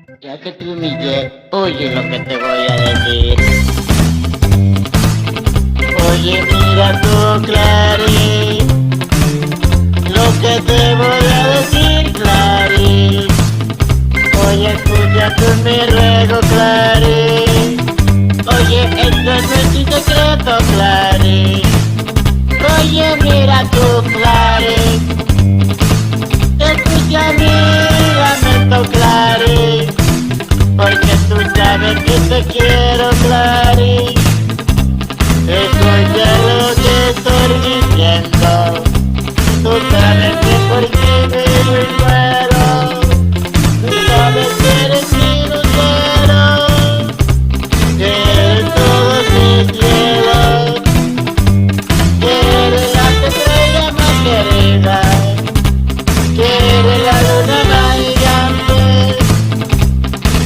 Ya que te humillé, oye lo que te voy a decir. Oye, mira tú, Clary, lo que te voy a decir, Clary. Oye, escucha tú mi ruego, Clary. Oye, esto no es un secreto, Clary. Oye, mira tú, Clary. Escucha mi lamento, Clary. Porque tú sabes que te quiero, Clary. Escucha lo que estoy diciendo. Tú sabes que por ti vivo y muero. Tú sabes que eres mi lucero, que eres todo mi cielo, que eres la estrella más querida, que eres la luna más gigante,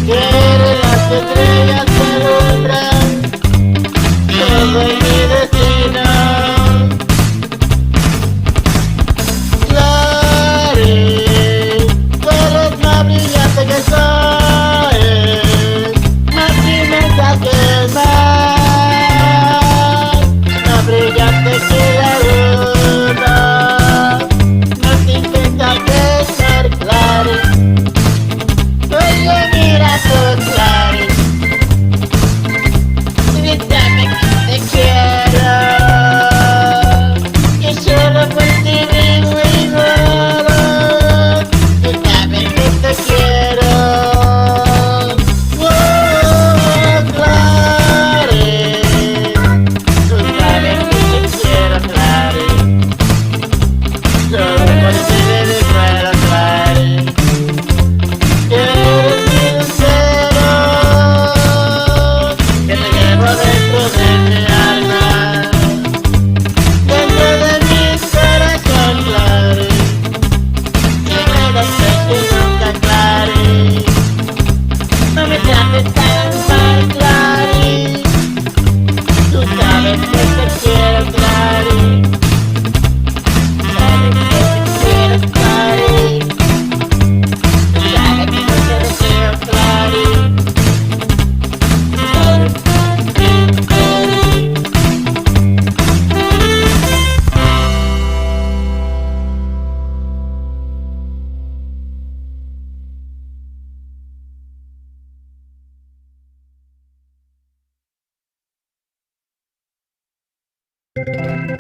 que eres las estrellas que alumbran todo en mi destino. Clary, tú eres más brillante que el sol, más inmensa que el mar, más brillante que la luna, más intensa que ser Clary. Oye, mira tú, Clary, grítame que te quiero, que solo por ti vivo y muero. Grítame que te quiero. Oh, Clary, tú sabes que te quiero, Clary. Solo por ti vivo y muero, Clary. Eres mi lucero, que te llevo dentro de mi alma, dentro de mi corazón, Clary. Que me das que nunca, Clary. No me trates tan mal, Clary. Tú sabes que te quiero, Clary. Sabes que te quiero, Clary. Sabes que te deseo, Clary.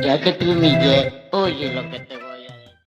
Ya que te humillé, oye lo que te voy